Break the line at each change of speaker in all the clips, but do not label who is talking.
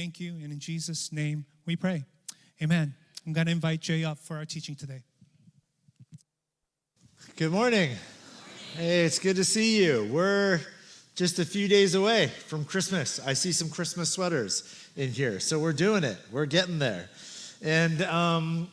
thank you, and in Jesus' name we pray. Amen. I'm going to invite Jay up for our teaching today.
Good morning. Hey, it's good to see you. We're just a few days away from Christmas. I see some Christmas sweaters in here, so we're doing it. We're getting there. And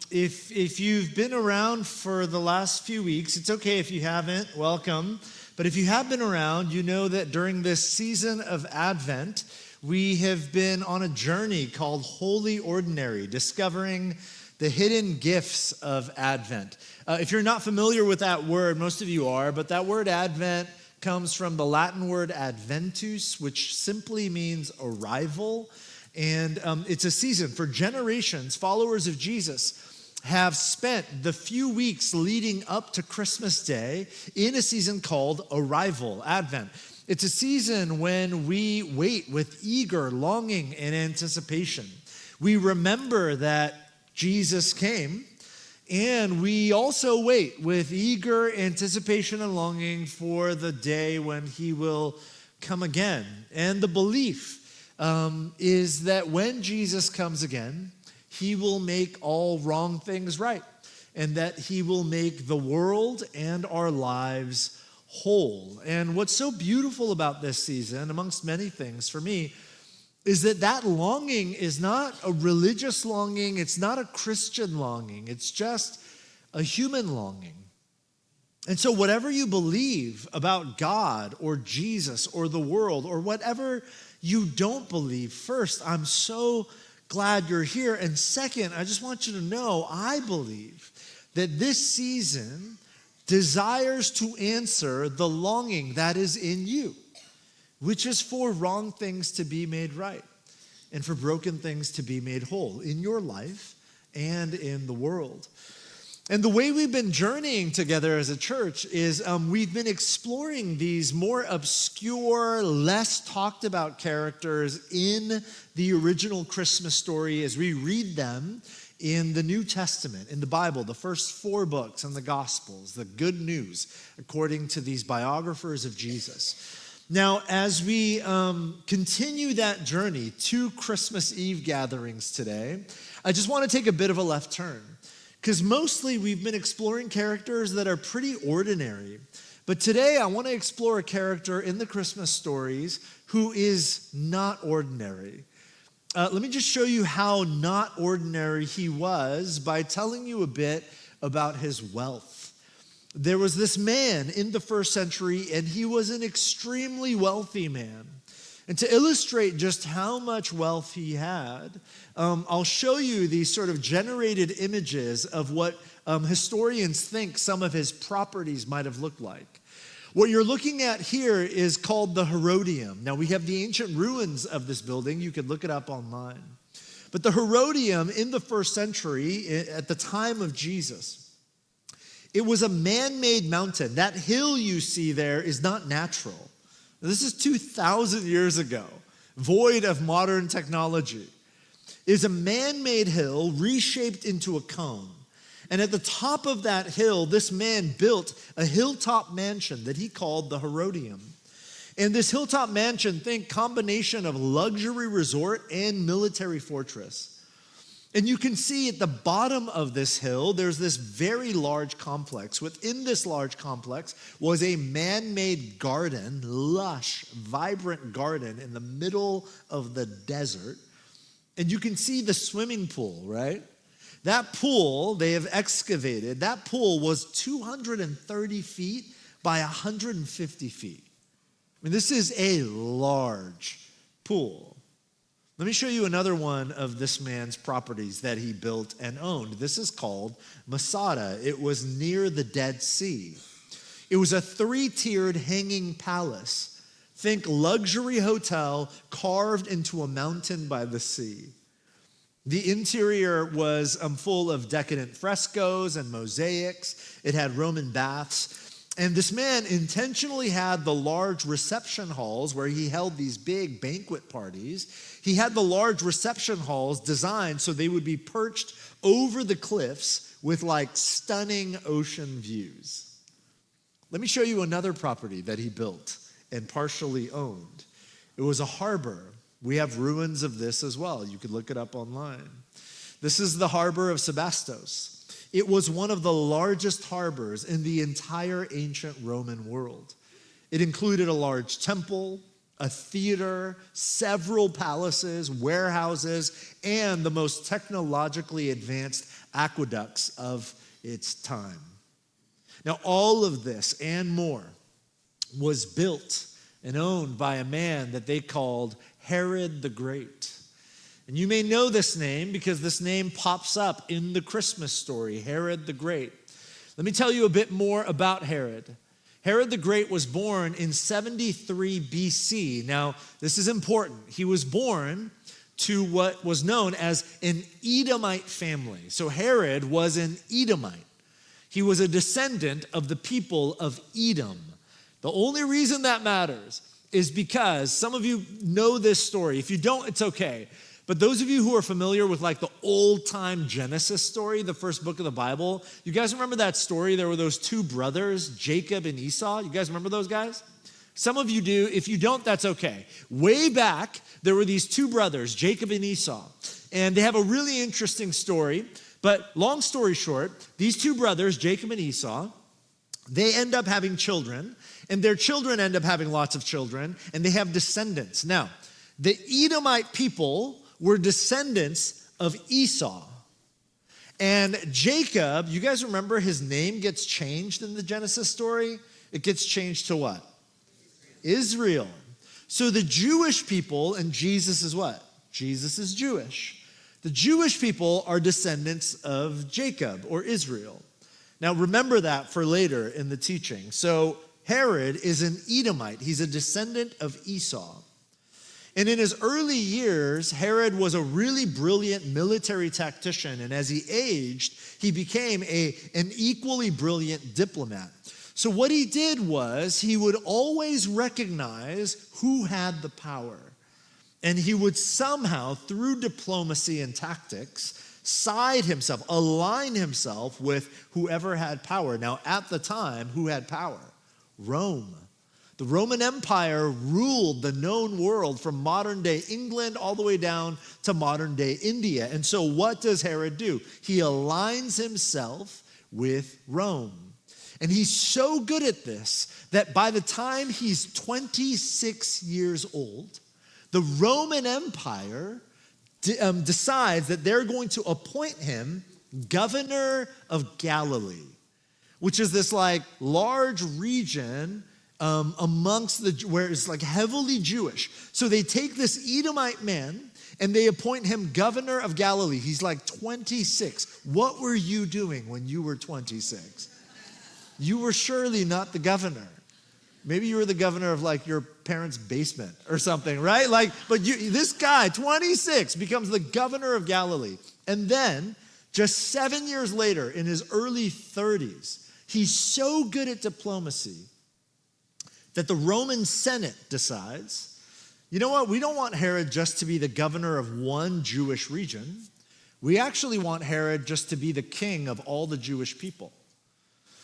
if you've been around for the last few weeks, it's okay if you haven't, welcome. But if you have been around, you know that during this season of Advent, we have been on a journey called Holy Ordinary, discovering the hidden gifts of Advent. If you're not familiar with that word, most of you are, but that word Advent comes from the Latin word adventus, which simply means arrival. And it's a season for generations. Followers of Jesus have spent the few weeks leading up to Christmas Day in a season called Arrival, Advent. It's a season when we wait with eager longing and anticipation. We remember that Jesus came, and we also wait with eager anticipation and longing for the day when he will come again. And the belief is that when Jesus comes again, he will make all wrong things right, and that he will make the world and our lives whole. And what's so beautiful about this season, amongst many things for me, is that longing is not a religious longing, it's not a Christian longing, it's just a human longing. And so whatever you believe about God or Jesus or the world or whatever you don't believe, first, I'm so glad you're here. And second, I just want you to know, I believe that this season desires to answer the longing that is in you, which is for wrong things to be made right and for broken things to be made whole in your life and in the world. And the way we've been journeying together as a church is we've been exploring these more obscure, less talked about characters in the original Christmas story as we read them in the New Testament, in the Bible, the first 4 books in the Gospels, the good news according to these biographers of Jesus. Now, as we continue that journey to Christmas Eve gatherings today, I just want to take a bit of a left turn, because mostly we've been exploring characters that are pretty ordinary. But today I want to explore a character in the Christmas stories who is not ordinary. Let me just show you how not ordinary he was by telling you a bit about his wealth. There was this man in the first century, and he was an extremely wealthy man. And to illustrate just how much wealth he had, I'll show you these sort of generated images of what historians think some of his properties might have looked like. What you're looking at here is called the Herodium. Now, we have the ancient ruins of this building. You could look it up online. But the Herodium in the first century, at the time of Jesus, it was a man-made mountain. That hill you see there is not natural. This is 2,000 years ago, void of modern technology. It is a man-made hill reshaped into a cone. And at the top of that hill, this man built a hilltop mansion that he called the Herodium. And this hilltop mansion, think combination of luxury resort and military fortress. And you can see at the bottom of this hill, there's this very large complex. Within this large complex was a man-made garden, lush, vibrant garden in the middle of the desert. And you can see the swimming pool, right? That pool they have excavated, that pool was 230 feet by 150 feet. I mean, this is a large pool. Let me show you another one of this man's properties that he built and owned. This is called Masada. It was near the Dead Sea. It was a 3-tiered hanging palace. Think luxury hotel carved into a mountain by the sea. The interior was full of decadent frescoes and mosaics. It had Roman baths. And this man intentionally had the large reception halls where he held these big banquet parties. He had the large reception halls designed so they would be perched over the cliffs with like stunning ocean views. Let me show you another property that he built and partially owned. It was a harbor We have ruins of this as well. You could look it up online. This is the harbor of Sebastos. It was one of the largest harbors in the entire ancient Roman world. It included a large temple, a theater, several palaces, warehouses, and the most technologically advanced aqueducts of its time. Now, all of this and more was built and owned by a man that they called Herod the Great. And you may know this name because this name pops up in the Christmas story, Herod the Great. Let me tell you a bit more about Herod. Herod the Great was born in 73 BC. Now, this is important. He was born to what was known as an Edomite family. So Herod was an Edomite. He was a descendant of the people of Edom. The only reason that matters is because some of you know this story. If you don't, it's okay. But those of you who are familiar with like the old-time Genesis story, the first book of the Bible, you guys remember that story? There were those two brothers, Jacob and Esau. You guys remember those guys? Some of you do. If you don't, that's okay. Way back, there were these two brothers, Jacob and Esau. And they have a really interesting story. But long story short, these two brothers, Jacob and Esau, they end up having children. And their children end up having lots of children. And they have descendants. Now, the Edomite people were descendants of Esau. And Jacob, you guys remember his name gets changed in the Genesis story? It gets changed to what? Israel. So the Jewish people, and Jesus is what? Jesus is Jewish. The Jewish people are descendants of Jacob or Israel. Now remember that for later in the teaching. So Herod is an Edomite. He's a descendant of Esau. And in his early years, Herod was a really brilliant military tactician. And as he aged, he became an equally brilliant diplomat. So what he did was he would always recognize who had the power. And he would somehow, through diplomacy and tactics, side himself, align himself with whoever had power. Now, at the time, who had power? Rome. The Roman Empire ruled the known world from modern-day England all the way down to modern-day India. And so what does Herod do? He aligns himself with Rome. And he's so good at this that by the time he's 26 years old, the Roman Empire decides that they're going to appoint him governor of Galilee, which is this like large region amongst where it's like heavily Jewish. So they take this Edomite man and they appoint him governor of Galilee. He's like 26. What were you doing when you were 26? You were surely not the governor. Maybe you were the governor of like your parents' basement or something, right? Like, but this guy, 26, becomes the governor of Galilee. And then just 7 years later, in his early 30s, he's so good at diplomacy that the Roman Senate decides, you know what, we don't want Herod just to be the governor of one Jewish region. We actually want Herod just to be the king of all the Jewish people.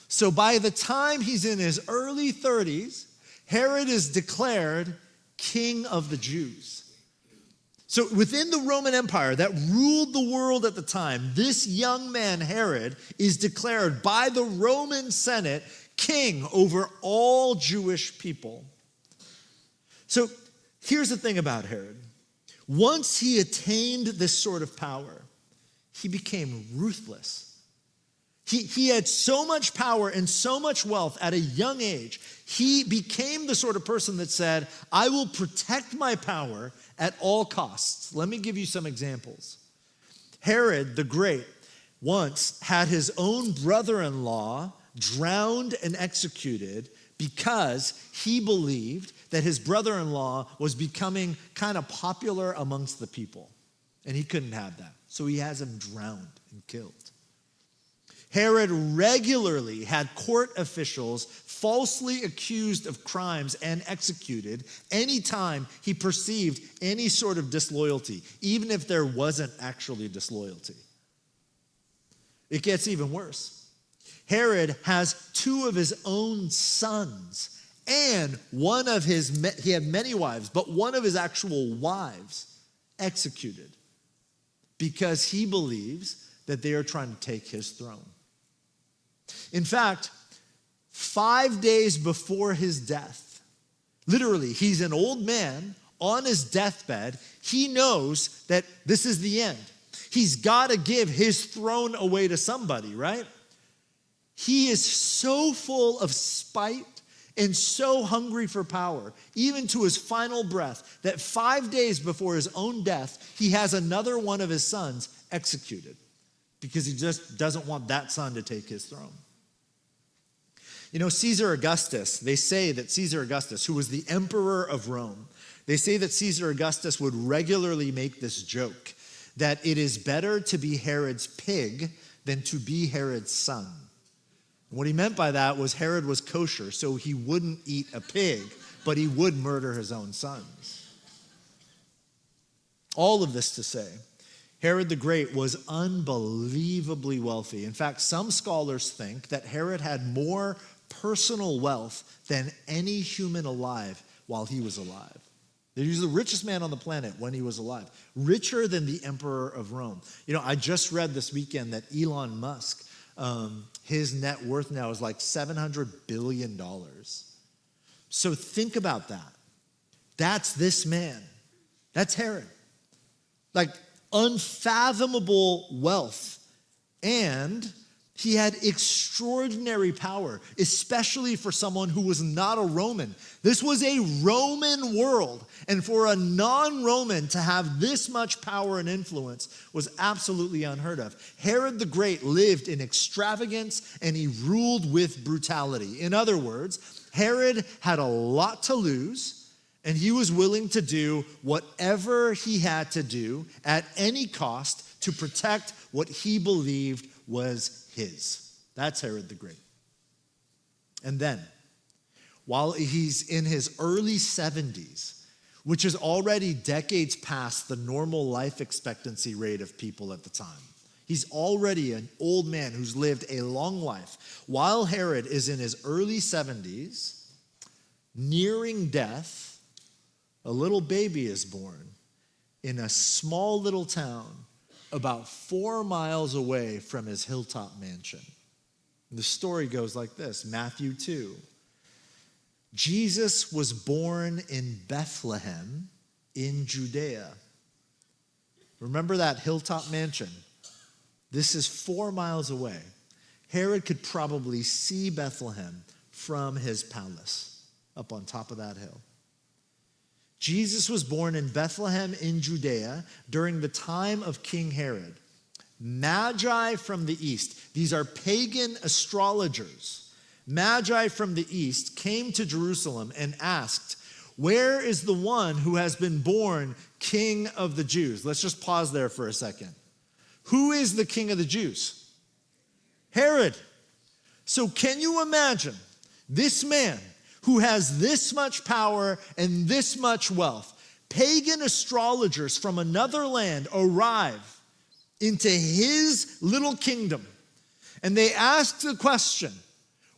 So by the time he's in his early 30s, Herod is declared king of the Jews. So within the Roman Empire that ruled the world at the time, this young man, Herod, is declared by the Roman Senate king over all Jewish people. So here's the thing about Herod. Once he attained this sort of power, he became ruthless. He had so much power and so much wealth at a young age. He became the sort of person that said, I will protect my power at all costs. Let me give you some examples. Herod the Great once had his own brother-in-law drowned and executed because he believed that his brother-in-law was becoming kind of popular amongst the people. And he couldn't have that. So he has him drowned and killed. Herod regularly had court officials falsely accused of crimes and executed anytime he perceived any sort of disloyalty, even if there wasn't actually disloyalty. It gets even worse. Herod has two of his own sons and he had many wives, but one of his actual wives executed because he believes that they are trying to take his throne. In fact, 5 days before his death, literally, he's an old man on his deathbed. He knows that this is the end. He's got to give his throne away to somebody, right? He is so full of spite and so hungry for power, even to his final breath, that 5 days before his own death, he has another one of his sons executed because he just doesn't want that son to take his throne. You know, Caesar Augustus, they say that Caesar Augustus, who was the emperor of Rome, they say that Caesar Augustus would regularly make this joke that it is better to be Herod's pig than to be Herod's son. And what he meant by that was Herod was kosher, so he wouldn't eat a pig, but he would murder his own sons. All of this to say, Herod the Great was unbelievably wealthy. In fact, some scholars think that Herod had more personal wealth than any human alive while he was alive. He was the richest man on the planet when he was alive, richer than the emperor of Rome. You know, I just read this weekend that Elon Musk, his net worth now is like $700 billion. So think about that. That's this man. That's Herod. Like unfathomable wealth. And he had extraordinary power, especially for someone who was not a Roman. This was a Roman world. And for a non-Roman to have this much power and influence was absolutely unheard of. Herod the Great lived in extravagance and he ruled with brutality. In other words, Herod had a lot to lose and he was willing to do whatever he had to do at any cost to protect what he believed was his. That's Herod the Great. And then, while he's in his early 70s, which is already decades past the normal life expectancy rate of people at the time, he's already an old man who's lived a long life. While Herod is in his early 70s, nearing death, a little baby is born in a small little town about 4 miles away from his hilltop mansion. The story goes like this, Matthew 2. Jesus was born in Bethlehem in Judea. Remember that hilltop mansion? This is 4 miles away. Herod could probably see Bethlehem from his palace up on top of that hill. Jesus was born in Bethlehem in Judea during the time of King Herod. Magi from the east, these are pagan astrologers. Magi from the east came to Jerusalem and asked, "Where is the one who has been born King of the Jews?" Let's just pause there for a second. Who is the King of the Jews? Herod. So can you imagine this man who has this much power and this much wealth? Pagan astrologers from another land arrive into his little kingdom, and they ask the question,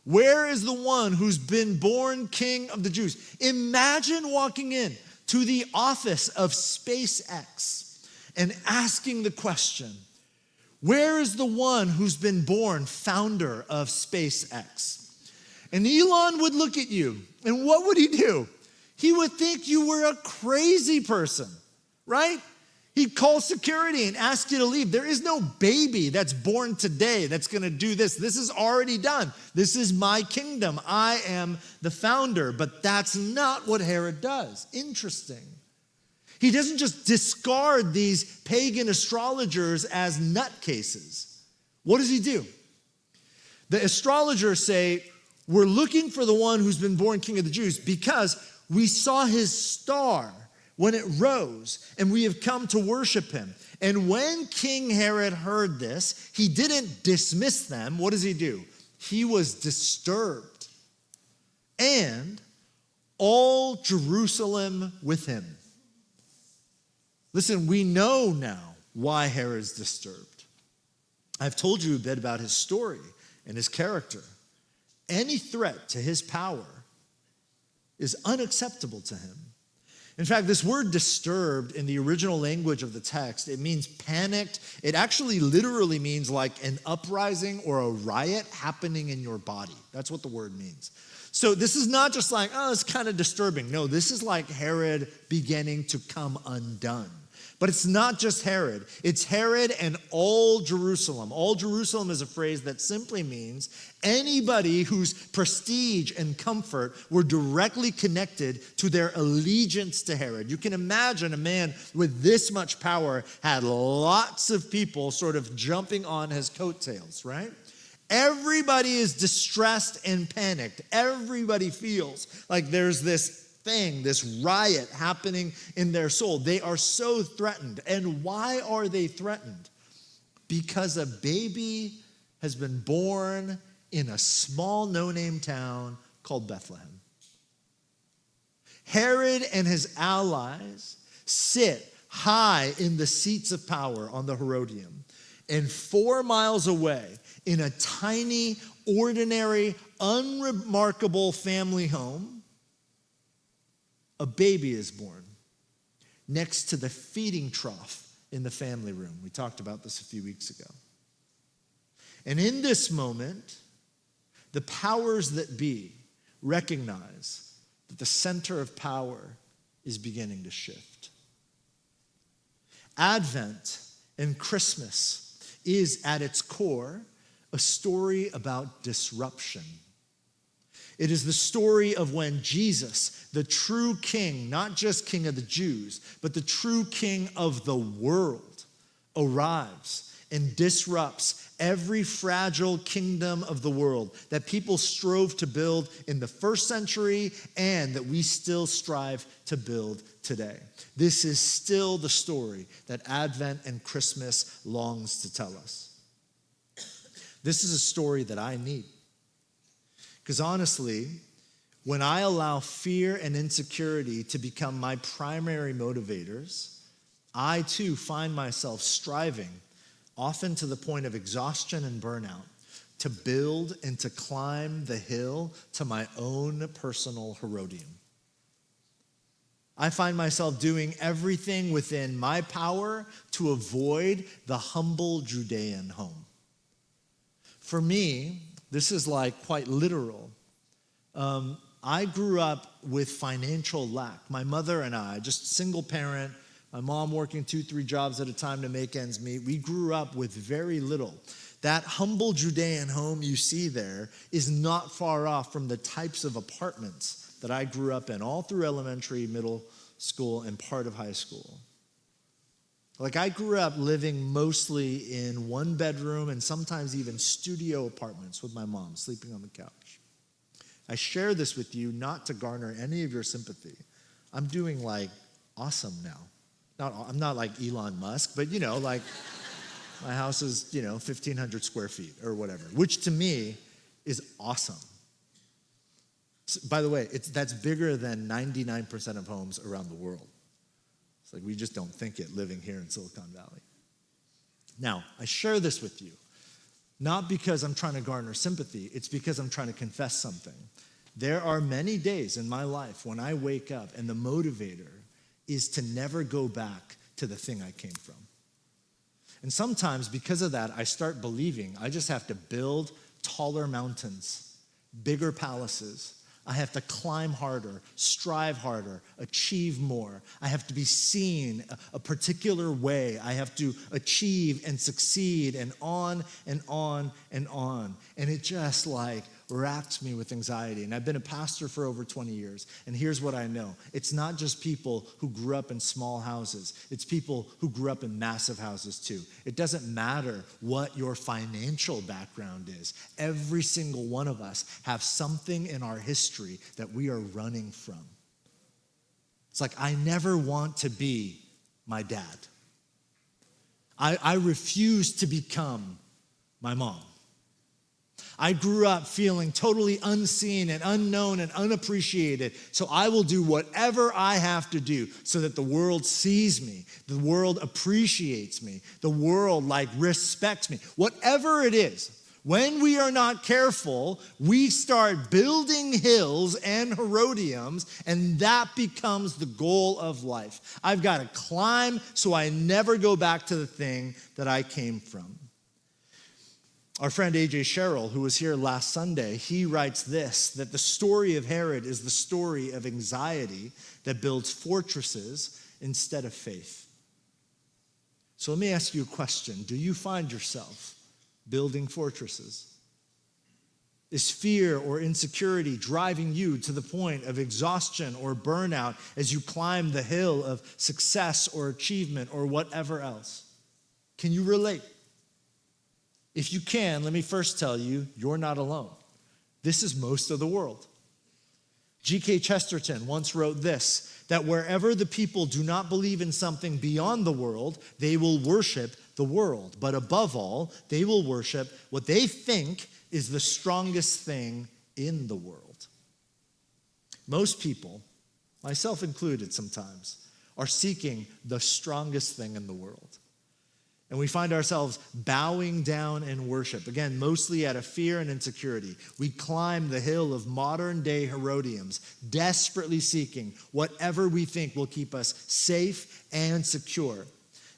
where is the one who's been born King of the Jews? Imagine walking in to the office of SpaceX and asking the question, where is the one who's been born founder of SpaceX? And Elon would look at you, and what would he do? He would think you were a crazy person, right? He'd call security and ask you to leave. There is no baby that's born today that's going to do this. This is already done. This is my kingdom. I am the founder. But that's not what Herod does. Interesting. He doesn't just discard these pagan astrologers as nutcases. What does he do? The astrologers say, we're looking for the one who's been born King of the Jews because we saw his star when it rose, and we have come to worship him. And when King Herod heard this, he didn't dismiss them. What does he do? He was disturbed, and all Jerusalem with him. Listen, we know now why Herod's disturbed. I've told you a bit about his story and his character. Any threat to his power is unacceptable to him. In fact, this word disturbed in the original language of the text, it means panicked. It actually literally means like an uprising or a riot happening in your body. That's what the word means. So this is not just like, oh, it's kind of disturbing. No, this is like Herod beginning to come undone. But it's not just Herod. It's Herod and all Jerusalem. All Jerusalem is a phrase that simply means anybody whose prestige and comfort were directly connected to their allegiance to Herod. You can imagine a man with this much power had lots of people sort of jumping on his coattails, right? Everybody is distressed and panicked. Everybody feels like there's this riot happening in their soul. They are so threatened. And why are they threatened? Because a baby has been born in a small no-name town called Bethlehem. Herod and his allies sit high in the seats of power on the Herodium. And 4 miles away, in a tiny, ordinary, unremarkable family home, a baby is born next to the feeding trough in the family room. We talked about this a few weeks ago. And in this moment, the powers that be recognize that the center of power is beginning to shift. Advent and Christmas is at its core a story about disruption. It is the story of when Jesus, the true king, not just king of the Jews, but the true king of the world, arrives and disrupts every fragile kingdom of the world that people strove to build in the first century and that we still strive to build today. This is still the story that Advent and Christmas longs to tell us. This is a story that I need. Because honestly, when I allow fear and insecurity to become my primary motivators, I too find myself striving, often to the point of exhaustion and burnout, to build and to climb the hill to my own personal Herodium. I find myself doing everything within my power to avoid the humble Judean home. For me, this is like quite literal. I grew up with financial lack. My mother and I, just single parent, my mom working 2-3 jobs at a time to make ends meet. We grew up with very little. That humble Judean home you see there is not far off from the types of apartments that I grew up in, all through elementary, middle school, and part of high school. Like I grew up living mostly in 1-bedroom and sometimes even studio apartments with my mom, sleeping on the couch. I share this with you not to garner any of your sympathy. I'm doing like awesome now. I'm not like Elon Musk, but like my house is, 1,500 square feet or whatever, which to me is awesome. So, by the way, that's bigger than 99% of homes around the world. It's like we just don't think it living here in Silicon Valley. Now, I share this with you, not because I'm trying to garner sympathy, it's because I'm trying to confess something. There are many days in my life when I wake up and the motivator is to never go back to the thing I came from. And sometimes because of that, I start believing I just have to build taller mountains, bigger palaces. I have to climb harder, strive harder, achieve more. I have to be seen a particular way. I have to achieve and succeed and on and on and on. And it just wrapped me with anxiety. And I've been a pastor for over 20 years. And here's what I know. It's not just people who grew up in small houses. It's people who grew up in massive houses too. It doesn't matter what your financial background is. Every single one of us have something in our history that we are running from. It's like, I never want to be my dad. I refuse to become my mom. I grew up feeling totally unseen and unknown and unappreciated, so I will do whatever I have to do so that the world sees me, the world appreciates me, the world respects me. Whatever it is, When we are not careful, we start building hills and Herodiums, and that becomes the goal of life. I've got to climb so I never go back to the thing that I came from. Our friend A.J. Sherrill, who was here last Sunday, he writes this, that the story of Herod is the story of anxiety that builds fortresses instead of faith. So let me ask you a question. Do you find yourself building fortresses? Is fear or insecurity driving you to the point of exhaustion or burnout as you climb the hill of success or achievement or whatever else? Can you relate? If you can, let me first tell you, you're not alone. This is most of the world. G.K. Chesterton once wrote this, that wherever the people do not believe in something beyond the world, they will worship the world. But above all, they will worship what they think is the strongest thing in the world. Most people, myself included sometimes, are seeking the strongest thing in the world. And we find ourselves bowing down in worship, again, mostly out of fear and insecurity. We climb the hill of modern-day Herodiums, desperately seeking whatever we think will keep us safe and secure.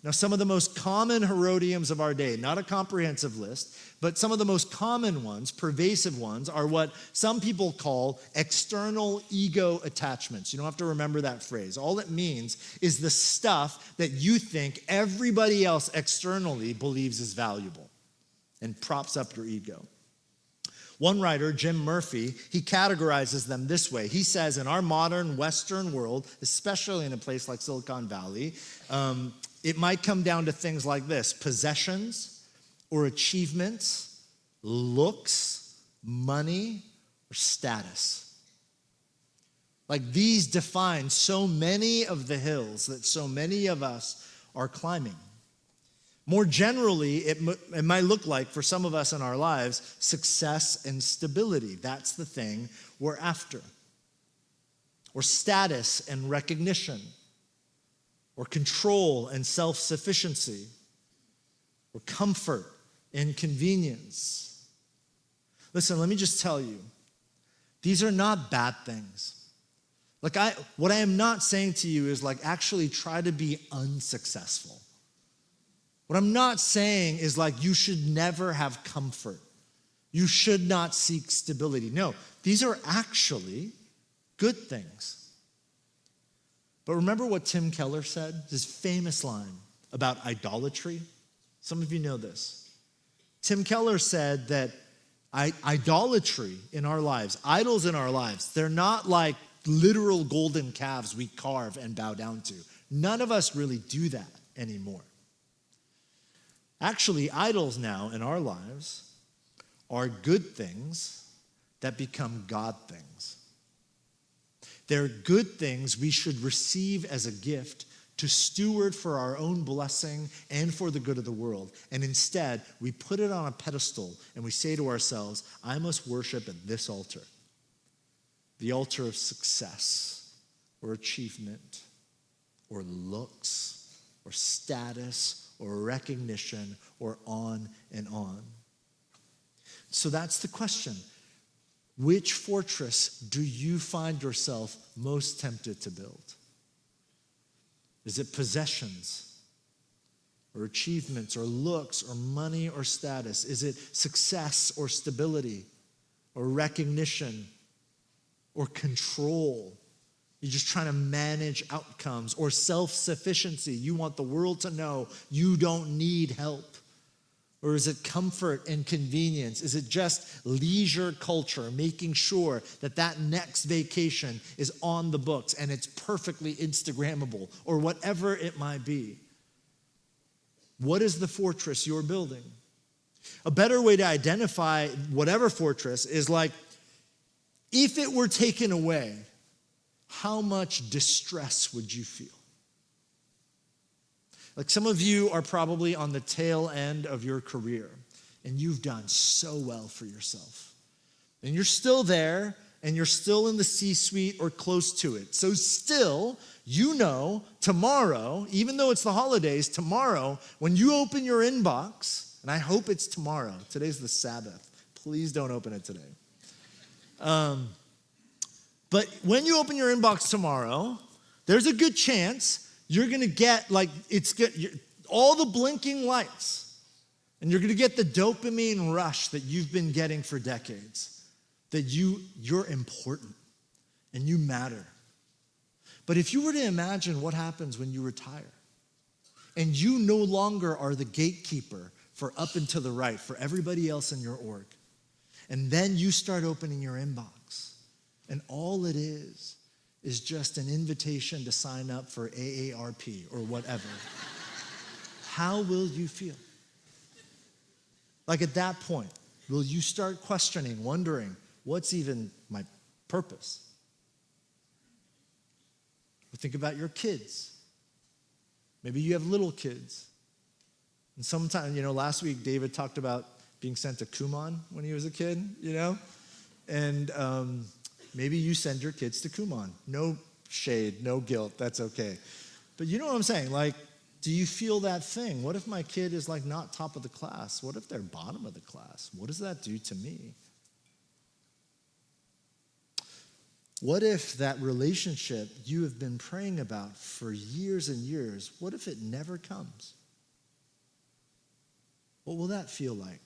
Now, some of the most common Herodiums of our day, not a comprehensive list, but some of the most common ones, pervasive ones, are what some people call external ego attachments. You don't have to remember that phrase. All it means is the stuff that you think everybody else externally believes is valuable and props up your ego. One writer, Jim Murphy, he categorizes them this way. He says, in our modern Western world, especially in a place like Silicon Valley, it might come down to things like this: possessions or achievements, looks, money, or status. Like these define so many of the hills that so many of us are climbing. More generally, it might look like, for some of us in our lives, success and stability. That's the thing we're after. Or status and recognition. Or control and self-sufficiency. Or comfort and convenience. Listen, let me just tell you, these are not bad things. What I am not saying to you is actually try to be unsuccessful. What I'm not saying is you should never have comfort. You should not seek stability. No, these are actually good things. But remember what Tim Keller said? His famous line about idolatry. Some of you know this. Tim Keller said that idolatry in our lives, idols in our lives, they're not like literal golden calves we carve and bow down to. None of us really do that anymore. Actually, idols now in our lives are good things that become God things. They're good things we should receive as a gift to steward for our own blessing and for the good of the world. And instead, we put it on a pedestal and we say to ourselves, I must worship at this altar. The altar of success or achievement or looks or status or recognition, or on and on. So that's the question. Which fortress do you find yourself most tempted to build? Is it possessions, or achievements, or looks, or money, or status? Is it success, or stability, or recognition, or control? You're just trying to manage outcomes, or self-sufficiency. You want the world to know you don't need help. Or is it comfort and convenience? Is it just leisure culture, making sure that next vacation is on the books and it's perfectly Instagrammable, or whatever it might be? What is the fortress you're building? A better way to identify whatever fortress is if it were taken away, how much distress would you feel? Some of you are probably on the tail end of your career, and you've done so well for yourself. And you're still there, and you're still in the C-suite or close to it. So still, tomorrow, even though it's the holidays, tomorrow, when you open your inbox, And I hope it's tomorrow. Today's the Sabbath. Please don't open it today. But when you open your inbox tomorrow, there's a good chance you're going to get all the blinking lights. And you're going to get the dopamine rush that you've been getting for decades. That you're important and you matter. But if you were to imagine what happens when you retire and you no longer are the gatekeeper for up and to the right for everybody else in your org, and then you start opening your inbox, and all it is just an invitation to sign up for AARP or whatever, how will you feel? Like at that point, will you start questioning, wondering, what's even my purpose? Or think about your kids. Maybe you have little kids. And sometimes, last week David talked about being sent to Kumon when he was a kid, And maybe you send your kids to Kumon. No shade, no guilt, that's okay. But you know what I'm saying? Do you feel that thing? What if my kid is not top of the class? What if they're bottom of the class? What does that do to me? What if that relationship you have been praying about for years and years, what if it never comes? What will that feel like?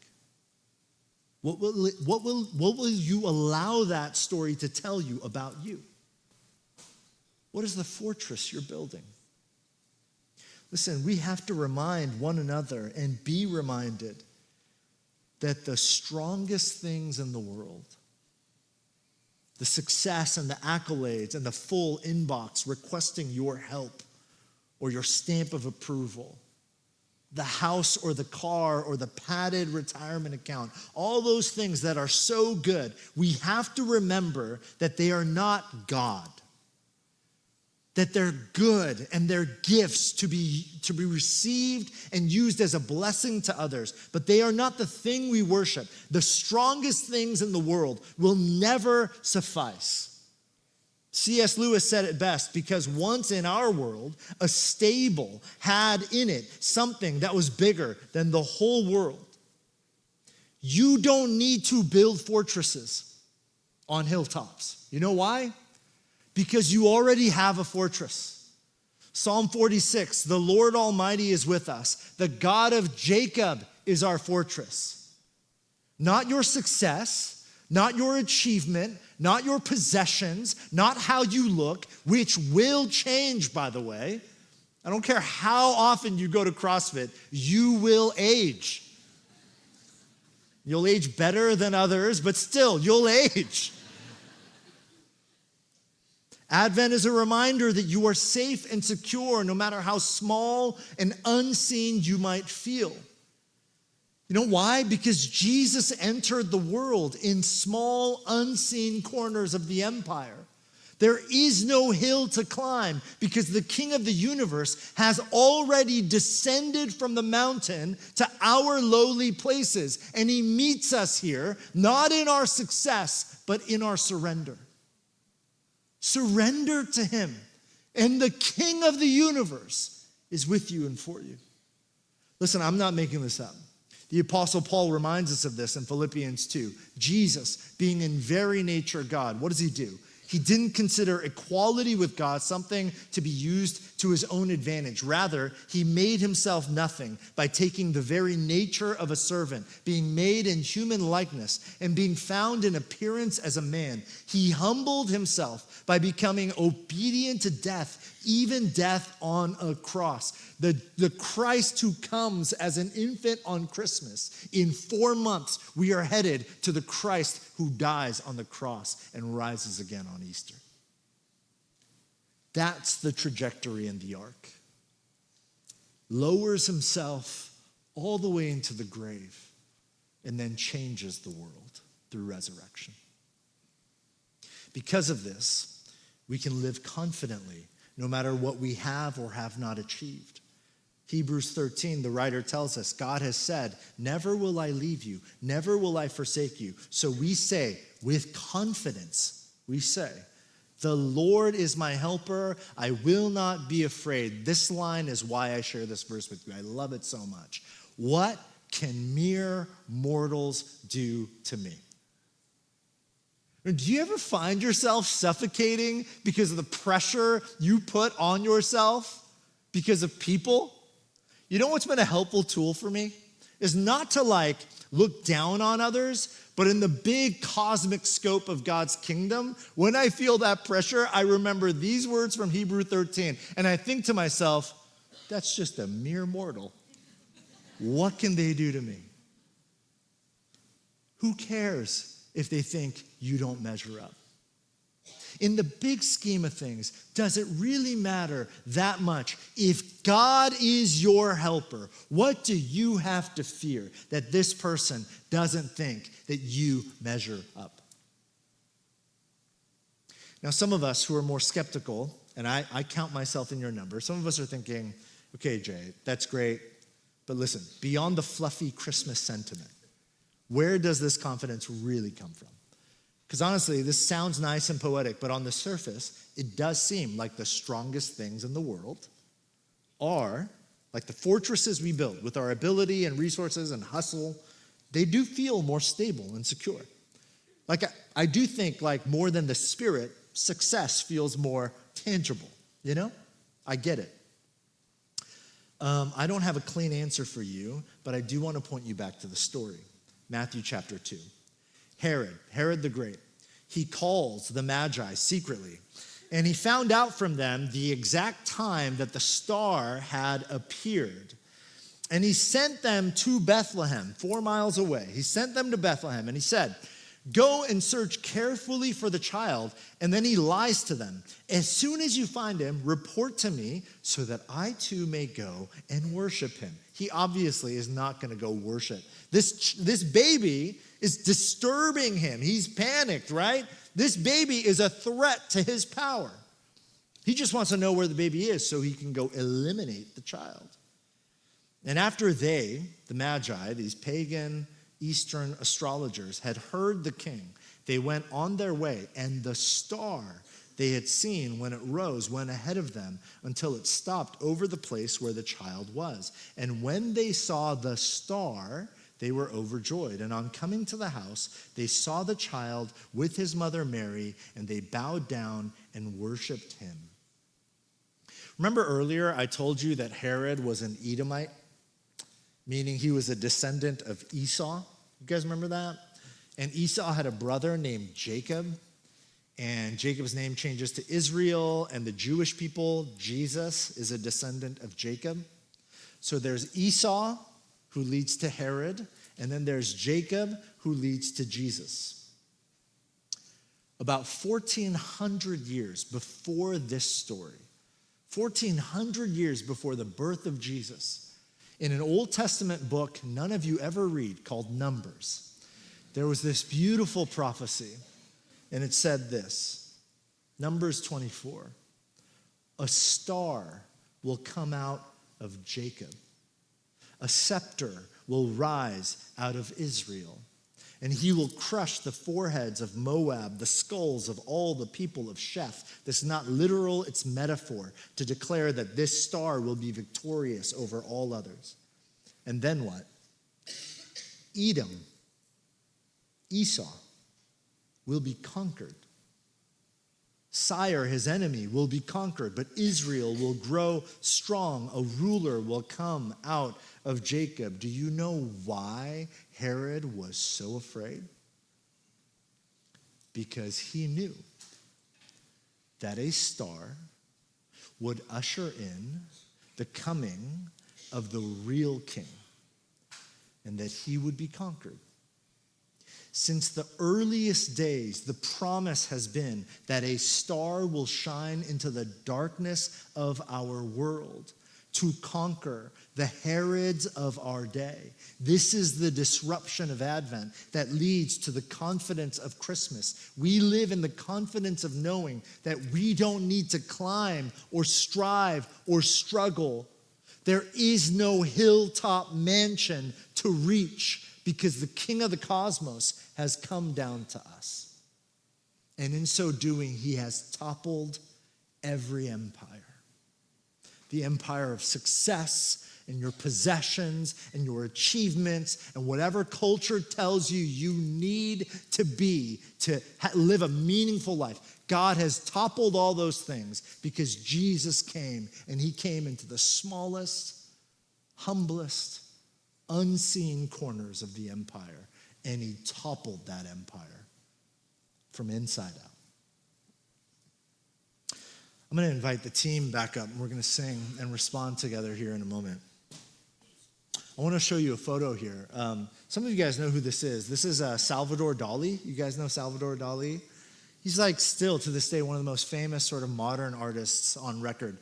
What will you allow that story to tell you about you? What is the fortress you're building? Listen, we have to remind one another and be reminded that the strongest things in the world, the success and the accolades and the full inbox requesting your help or your stamp of approval, the house or the car or the padded retirement account, all those things that are so good, we have to remember that they are not God. That they're good and they're gifts to be received and used as a blessing to others, but they are not the thing we worship. The strongest things in the world will never suffice. C.S. Lewis said it best, because once in our world, a stable had in it something that was bigger than the whole world. You don't need to build fortresses on hilltops. You know why? Because you already have a fortress. Psalm 46, the Lord Almighty is with us. The God of Jacob is our fortress. Not your success, not your achievement, not your possessions, not how you look, which will change, by the way. I don't care how often you go to CrossFit, you will age. You'll age better than others, but still, you'll age. Advent is a reminder that you are safe and secure no matter how small and unseen you might feel. You know why? Because Jesus entered the world in small, unseen corners of the empire. There is no hill to climb because the King of the universe has already descended from the mountain to our lowly places. And he meets us here, not in our success, but in our surrender. Surrender to him, and the King of the universe is with you and for you. Listen, I'm not making this up. The Apostle Paul reminds us of this in Philippians 2. Jesus, being in very nature God, what does he do? He didn't consider equality with God something to be used to his own advantage. Rather, he made himself nothing by taking the very nature of a servant, being made in human likeness, and being found in appearance as a man. He humbled himself by becoming obedient to death, even death on a cross. The Christ who comes as an infant on Christmas. In 4 months, we are headed to the Christ who dies on the cross and rises again on Easter. That's the trajectory in the ark. Lowers himself all the way into the grave and then changes the world through resurrection. Because of this, we can live confidently no matter what we have or have not achieved. Hebrews 13, the writer tells us, God has said, never will I leave you, never will I forsake you. So we say, with confidence, we say, the Lord is my helper, I will not be afraid. This line is why I share this verse with you. I love it so much. What can mere mortals do to me? Do you ever find yourself suffocating because of the pressure you put on yourself because of people? You know what's been a helpful tool for me? Is not to look down on others, but in the big cosmic scope of God's kingdom, when I feel that pressure, I remember these words from Hebrew 13, and I think to myself, that's just a mere mortal. What can they do to me? Who cares if they think you don't measure up? In the big scheme of things, does it really matter that much? If God is your helper, what do you have to fear that this person doesn't think that you measure up? Now, some of us who are more skeptical, and I count myself in your number, some of us are thinking, okay, Jay, that's great, but listen, beyond the fluffy Christmas sentiment, where does this confidence really come from? Because honestly, this sounds nice and poetic, but on the surface, it does seem like the strongest things in the world are, like the fortresses we build with our ability and resources and hustle, they do feel more stable and secure. I do think more than the spirit, success feels more tangible, you know? I get it. I don't have a clean answer for you, but I do want to point you back to the story. Matthew chapter 2. Herod the Great, he calls the Magi secretly, and he found out from them the exact time that the star had appeared. And he sent them to Bethlehem, 4 miles away. He sent them to Bethlehem, and he said, go and search carefully for the child. And then he lies to them. As soon as you find him, report to me so that I too may go and worship him. He obviously is not going to go worship. This baby is disturbing him. He's panicked, right? This baby is a threat to his power. He just wants to know where the baby is so he can go eliminate the child. And after they, the Magi, these pagan Eastern astrologers, had heard the king, they went on their way, and the star they had seen when it rose went ahead of them until it stopped over the place where the child was. And when they saw the star, they were overjoyed. And on coming to the house, they saw the child with his mother Mary, and they bowed down and worshiped him. Remember earlier I told you that Herod was an Edomite, meaning he was a descendant of Esau? You guys remember that? And Esau had a brother named Jacob, and Jacob's name changes to Israel, and the Jewish people, Jesus, is a descendant of Jacob. So there's Esau, who leads to Herod, and then there's Jacob, who leads to Jesus. About 1,400 years before this story, 1,400 years before the birth of Jesus, in an Old Testament book none of you ever read called Numbers, there was this beautiful prophecy, and it said this, Numbers 24, a star will come out of Jacob. A scepter will rise out of Israel, and he will crush the foreheads of Moab, the skulls of all the people of Sheph. This is not literal, it's metaphor to declare that this star will be victorious over all others. And then what? Edom, Esau, will be conquered. Sire, his enemy, will be conquered, but Israel will grow strong. A ruler will come out of Jacob. Do you know why Herod was so afraid? Because he knew that a star would usher in the coming of the real king, and that he would be conquered. Since the earliest days, the promise has been that a star will shine into the darkness of our world to conquer the Herods of our day. This is the disruption of Advent that leads to the confidence of Christmas. We live in the confidence of knowing that we don't need to climb or strive or struggle. There is no hilltop mansion to reach, because the King of the cosmos has come down to us. And in so doing, he has toppled every empire. The empire of success and your possessions and your achievements and whatever culture tells you you need to be to live a meaningful life. God has toppled all those things because Jesus came, and he came into the smallest, humblest, unseen corners of the empire, and he toppled that empire from inside out. I'm going to invite the team back up, and we're going to sing and respond together here in a moment. I want to show you a photo here. Some of you guys know who this is. This is Salvador Dali. You guys know Salvador Dali? He's like still to this day one of the most famous sort of modern artists on record.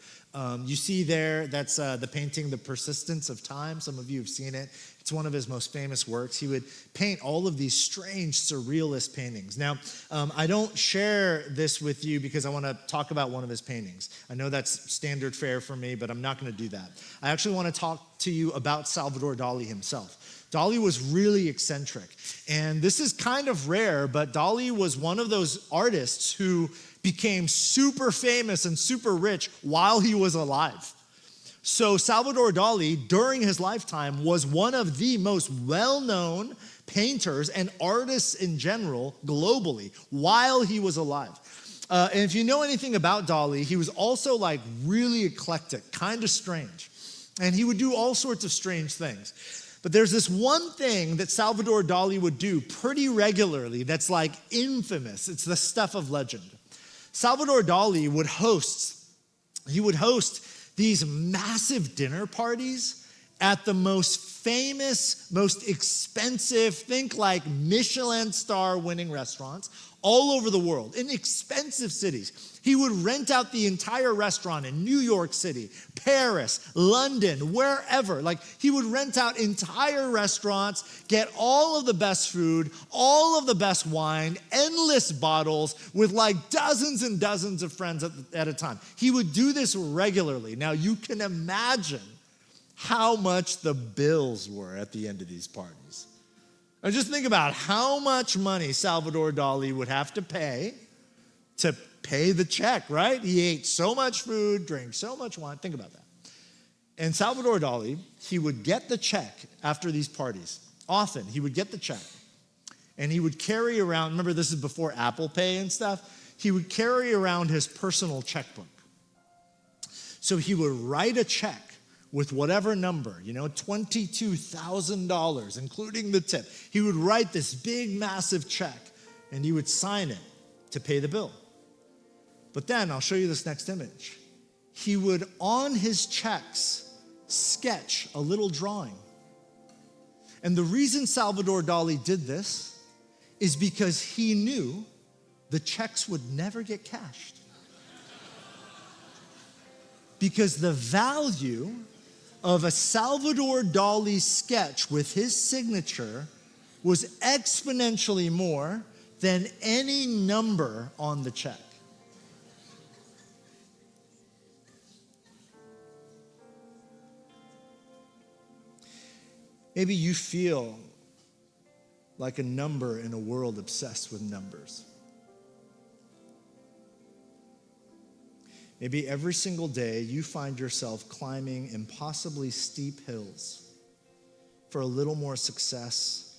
You see there, that's the painting, The Persistence of Time. Some of you have seen it. It's one of his most famous works. He would paint all of these strange, surrealist paintings. Now, I don't share this with you because I want to talk about one of his paintings. I know that's standard fare for me, but I'm not going to do that. I actually want to talk to you about Salvador Dali himself. Dali was really eccentric, and this is kind of rare, but Dali was one of those artists who became super famous and super rich while he was alive. So Salvador Dali, during his lifetime, was one of the most well-known painters and artists in general globally while he was alive. And if you know anything about Dali, he was also like really eclectic, kind of strange. And he would do all sorts of strange things. But there's this one thing that Salvador Dali would do pretty regularly that's like infamous. It's the stuff of legend. Salvador Dali would host these massive dinner parties at the most famous, most expensive, think like Michelin star winning restaurants all over the world, in expensive cities. He would rent out the entire restaurant in New York City, Paris, London, wherever. Like, he would rent out entire restaurants, get all of the best food, all of the best wine, endless bottles with like dozens and dozens of friends at a time. He would do this regularly. Now, you can imagine how much the bills were at the end of these parties. And just think about how much money Salvador Dali would have to pay the check, right? He ate so much food, drank so much wine. Think about that. And Salvador Dali, he would get the check after these parties. Often, he would get the check. And he would carry around, remember this is before Apple Pay and stuff, he would carry around his personal checkbook. So he would write a check with whatever number, $22,000, including the tip. He would write this big, massive check, and he would sign it to pay the bill. But then, I'll show you this next image. He would, on his checks, sketch a little drawing. And the reason Salvador Dali did this is because he knew the checks would never get cashed. Because the value of a Salvador Dali sketch with his signature was exponentially more than any number on the check. Maybe you feel like a number in a world obsessed with numbers. Maybe every single day you find yourself climbing impossibly steep hills for a little more success,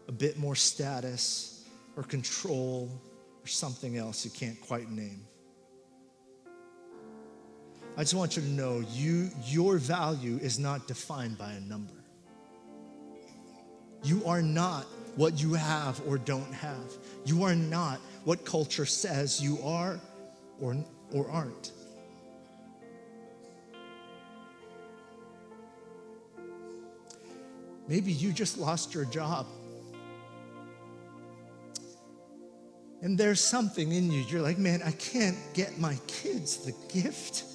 a bit more status, or control, or something else you can't quite name. I just want you to know your value is not defined by a number. You are not what you have or don't have. You are not what culture says you are or aren't. Maybe you just lost your job. And there's something in you. You're like, man, I can't get my kids the gift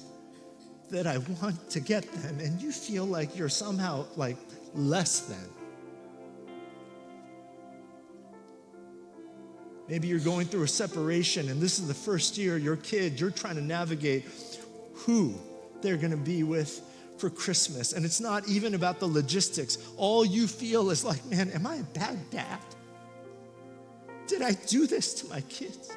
that I want to get them. And you feel like you're somehow like less than. Maybe you're going through a separation and this is the first year your kid, you're trying to navigate who they're going to be with for Christmas. And it's not even about the logistics. All you feel is like, man, am I a bad dad? Did I do this to my kids?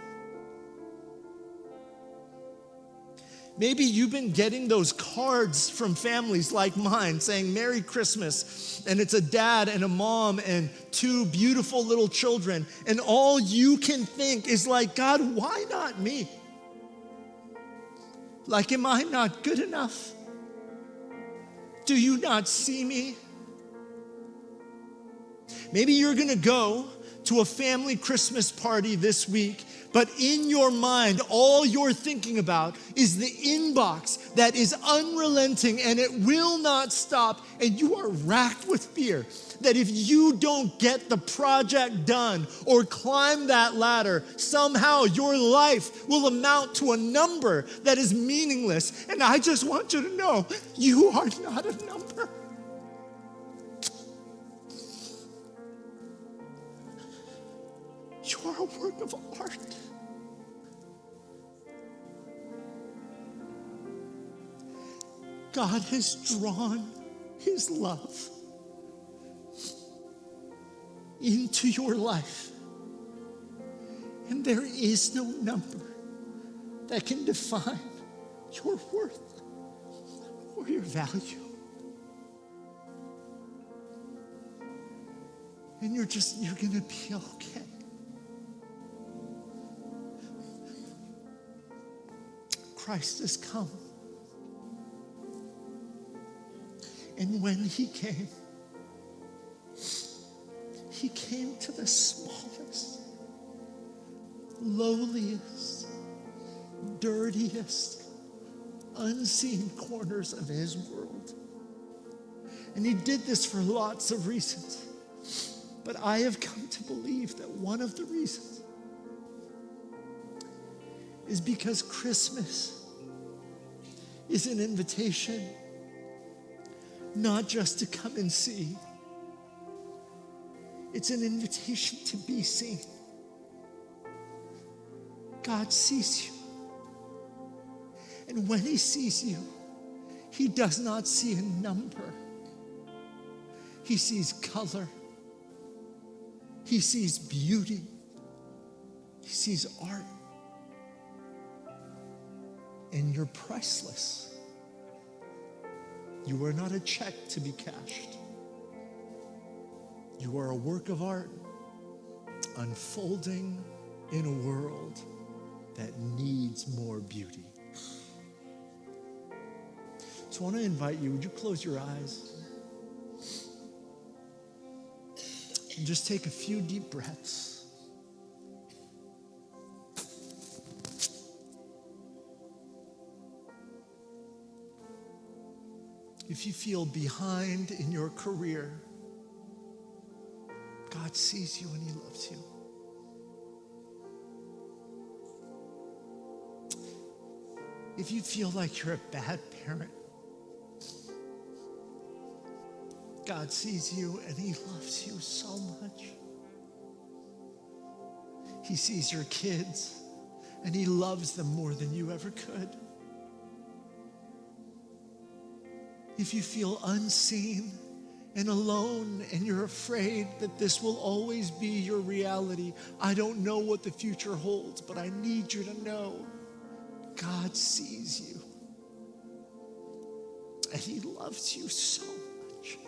Maybe you've been getting those cards from families like mine saying Merry Christmas, and it's a dad and a mom and two beautiful little children, and all you can think is like, God, why not me? Like, am I not good enough? Do you not see me? Maybe you're gonna go to a family Christmas party this week, but in your mind, all you're thinking about is the inbox that is unrelenting and it will not stop, and you are racked with fear that if you don't get the project done or climb that ladder, somehow your life will amount to a number that is meaningless. And I just want you to know, you are not a number. You are a work of art. God has drawn his love into your life. And there is no number that can define your worth or your value. And you're gonna be okay. Christ has come. And when he came to the smallest, lowliest, dirtiest, unseen corners of his world. And he did this for lots of reasons. But I have come to believe that one of the reasons is because Christmas is an invitation not just to come and see. It's an invitation to be seen. God sees you. And when he sees you, he does not see a number. He sees color. He sees beauty. He sees art. And you're priceless. You are not a check to be cashed. You are a work of art unfolding in a world that needs more beauty. So I want to invite you, would you close your eyes? And just take a few deep breaths. If you feel behind in your career, God sees you and he loves you. If you feel like you're a bad parent, God sees you and he loves you so much. He sees your kids and he loves them more than you ever could. If you feel unseen and alone and you're afraid that this will always be your reality, I don't know what the future holds, but I need you to know God sees you and he loves you so much.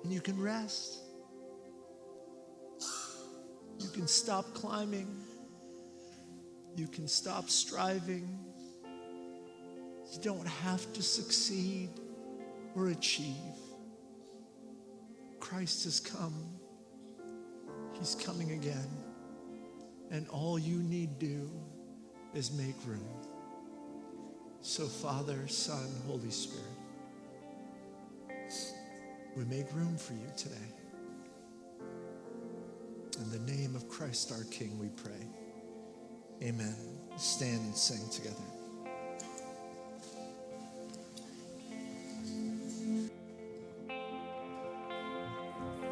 And you can rest. You can stop climbing. You can stop striving. You don't have to succeed or achieve. Christ has come. He's coming again. And all you need do is make room. So Father, Son, Holy Spirit, we make room for you today. In the name of Christ our King we pray. Amen. Stand and sing together.